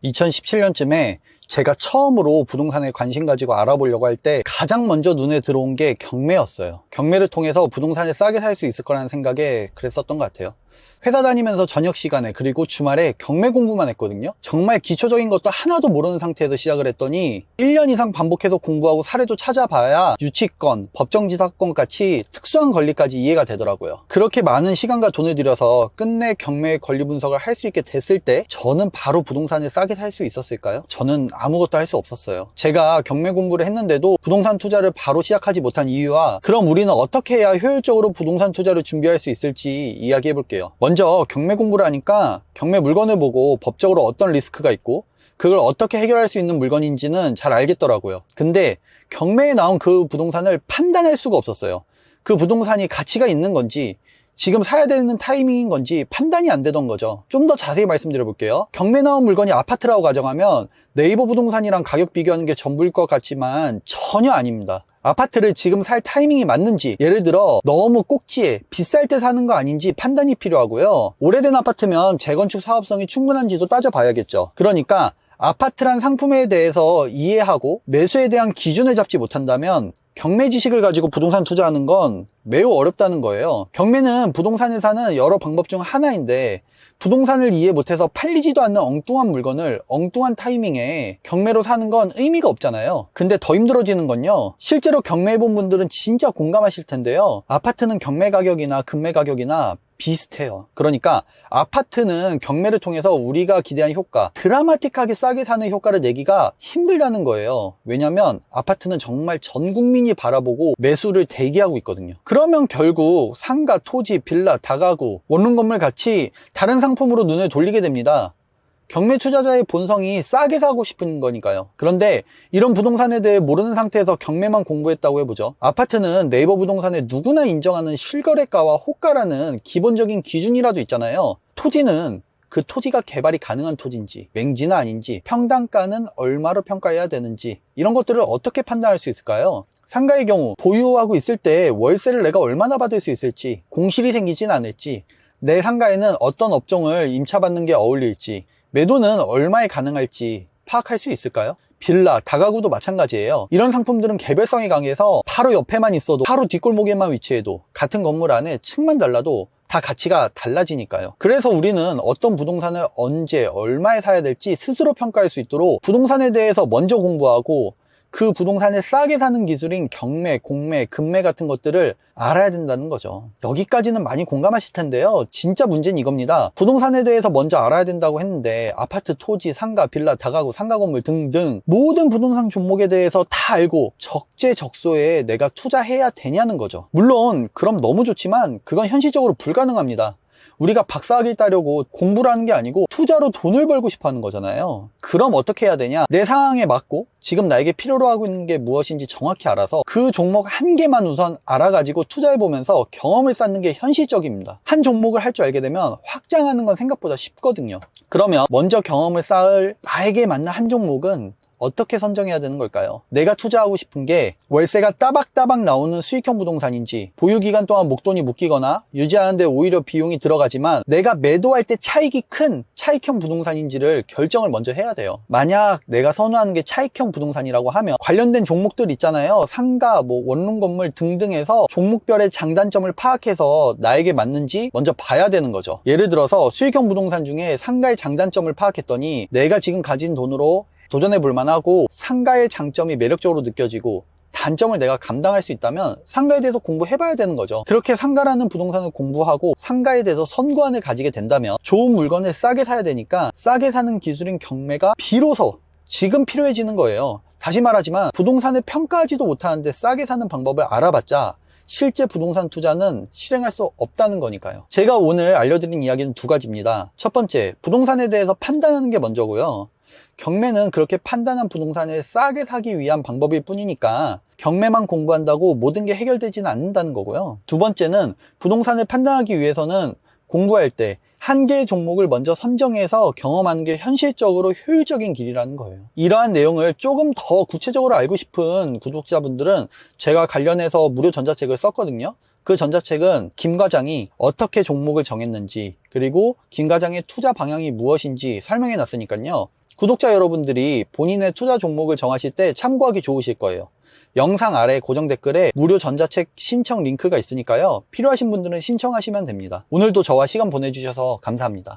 2017년쯤에 제가 처음으로 부동산에 관심 가지고 알아보려고 할 때 가장 먼저 눈에 들어온 게 경매였어요. 경매를 통해서 부동산을 싸게 살 수 있을 거라는 생각에 그랬었던 것 같아요. 회사 다니면서 저녁 시간에 그리고 주말에 경매 공부만 했거든요. 정말 기초적인 것도 하나도 모르는 상태에서 시작을 했더니 1년 이상 반복해서 공부하고 사례도 찾아봐야 유치권, 법정지사권 같이 특수한 권리까지 이해가 되더라고요. 그렇게 많은 시간과 돈을 들여서 끝내 경매 권리 분석을 할 수 있게 됐을 때 저는 바로 부동산을 싸게 살 수 있었을까요? 저는 아무것도 할 수 없었어요. 제가 경매 공부를 했는데도 부동산 투자를 바로 시작하지 못한 이유와 그럼 우리는 어떻게 해야 효율적으로 부동산 투자를 준비할 수 있을지 이야기해 볼게요. 먼저 경매 공부를 하니까 경매 물건을 보고 법적으로 어떤 리스크가 있고 그걸 어떻게 해결할 수 있는 물건인지는 잘 알겠더라고요. 근데 경매에 나온 그 부동산을 판단할 수가 없었어요. 그 부동산이 가치가 있는 건지 지금 사야 되는 타이밍인 건지 판단이 안 되던 거죠. 좀 더 자세히 말씀드려 볼게요. 경매 나온 물건이 아파트라고 가정하면 네이버 부동산이랑 가격 비교하는 게 전부일 것 같지만 전혀 아닙니다. 아파트를 지금 살 타이밍이 맞는지, 예를 들어 너무 꼭지에 비쌀 때 사는 거 아닌지 판단이 필요하고요. 오래된 아파트면 재건축 사업성이 충분한지도 따져봐야겠죠. 그러니까 아파트란 상품에 대해서 이해하고 매수에 대한 기준을 잡지 못한다면 경매 지식을 가지고 부동산 투자하는 건 매우 어렵다는 거예요. 경매는 부동산을 사는 여러 방법 중 하나인데 부동산을 이해 못해서 팔리지도 않는 엉뚱한 물건을 엉뚱한 타이밍에 경매로 사는 건 의미가 없잖아요. 근데 더 힘들어지는 건요, 실제로 경매해본 분들은 진짜 공감하실 텐데요, 아파트는 경매 가격이나 금매 가격이나 비슷해요. 그러니까 아파트는 경매를 통해서 우리가 기대한 효과, 드라마틱하게 싸게 사는 효과를 내기가 힘들다는 거예요. 왜냐면 아파트는 정말 전 국민이 바라보고 매수를 대기하고 있거든요. 그러면 결국 상가, 토지, 빌라, 다가구, 원룸 건물 같이 다른 상품으로 눈을 돌리게 됩니다. 경매 투자자의 본성이 싸게 사고 싶은 거니까요. 그런데 이런 부동산에 대해 모르는 상태에서 경매만 공부했다고 해보죠. 아파트는 네이버 부동산에 누구나 인정하는 실거래가와 호가라는 기본적인 기준이라도 있잖아요. 토지는 그 토지가 개발이 가능한 토지인지, 맹지나 아닌지, 평당가는 얼마로 평가해야 되는지, 이런 것들을 어떻게 판단할 수 있을까요? 상가의 경우 보유하고 있을 때 월세를 내가 얼마나 받을 수 있을지, 공실이 생기진 않을지, 내 상가에는 어떤 업종을 임차받는 게 어울릴지, 매도는 얼마에 가능할지 파악할 수 있을까요? 빌라, 다가구도 마찬가지예요. 이런 상품들은 개별성이 강해서 바로 옆에만 있어도, 바로 뒷골목에만 위치해도, 같은 건물 안에 층만 달라도 다 가치가 달라지니까요. 그래서 우리는 어떤 부동산을 언제, 얼마에 사야 될지 스스로 평가할 수 있도록 부동산에 대해서 먼저 공부하고 그 부동산을 싸게 사는 기술인 경매, 공매, 금매 같은 것들을 알아야 된다는 거죠. 여기까지는 많이 공감하실 텐데요, 진짜 문제는 이겁니다. 부동산에 대해서 먼저 알아야 된다고 했는데 아파트, 토지, 상가, 빌라, 다가구, 상가 건물 등등 모든 부동산 종목에 대해서 다 알고 적재적소에 내가 투자해야 되냐는 거죠. 물론 그럼 너무 좋지만 그건 현실적으로 불가능합니다. 우리가 박사학위를 따려고 공부를 하는 게 아니고 투자로 돈을 벌고 싶어 하는 거잖아요. 그럼 어떻게 해야 되냐? 내 상황에 맞고 지금 나에게 필요로 하고 있는 게 무엇인지 정확히 알아서 그 종목 한 개만 우선 알아가지고 투자해보면서 경험을 쌓는 게 현실적입니다. 한 종목을 할 줄 알게 되면 확장하는 건 생각보다 쉽거든요. 그러면 먼저 경험을 쌓을 나에게 맞는 한 종목은 어떻게 선정해야 되는 걸까요? 내가 투자하고 싶은 게 월세가 따박따박 나오는 수익형 부동산인지, 보유기간 동안 목돈이 묶이거나 유지하는데 오히려 비용이 들어가지만 내가 매도할 때 차익이 큰 차익형 부동산인지를 결정을 먼저 해야 돼요. 만약 내가 선호하는 게 차익형 부동산이라고 하면 관련된 종목들 있잖아요. 상가, 원룸 건물 등등에서 종목별의 장단점을 파악해서 나에게 맞는지 먼저 봐야 되는 거죠. 예를 들어서 수익형 부동산 중에 상가의 장단점을 파악했더니 내가 지금 가진 돈으로 도전해 볼 만하고 상가의 장점이 매력적으로 느껴지고 단점을 내가 감당할 수 있다면 상가에 대해서 공부해 봐야 되는 거죠. 그렇게 상가라는 부동산을 공부하고 상가에 대해서 선구안을 가지게 된다면 좋은 물건을 싸게 사야 되니까 싸게 사는 기술인 경매가 비로소 지금 필요해지는 거예요. 다시 말하지만 부동산을 평가하지도 못하는데 싸게 사는 방법을 알아봤자 실제 부동산 투자는 실행할 수 없다는 거니까요. 제가 오늘 알려드린 이야기는 두 가지입니다. 첫 번째, 부동산에 대해서 판단하는 게 먼저고요. 경매는 그렇게 판단한 부동산을 싸게 사기 위한 방법일 뿐이니까 경매만 공부한다고 모든 게 해결되지는 않는다는 거고요. 두 번째는 부동산을 판단하기 위해서는 공부할 때 한 개의 종목을 먼저 선정해서 경험하는 게 현실적으로 효율적인 길이라는 거예요. 이러한 내용을 조금 더 구체적으로 알고 싶은 구독자분들은 제가 관련해서 무료 전자책을 썼거든요. 그 전자책은 김 과장이 어떻게 종목을 정했는지, 그리고 김 과장의 투자 방향이 무엇인지 설명해 놨으니까요. 구독자 여러분들이 본인의 투자 종목을 정하실 때 참고하기 좋으실 거예요. 영상 아래 고정 댓글에 무료 전자책 신청 링크가 있으니까요. 필요하신 분들은 신청하시면 됩니다. 오늘도 저와 시간 보내주셔서 감사합니다.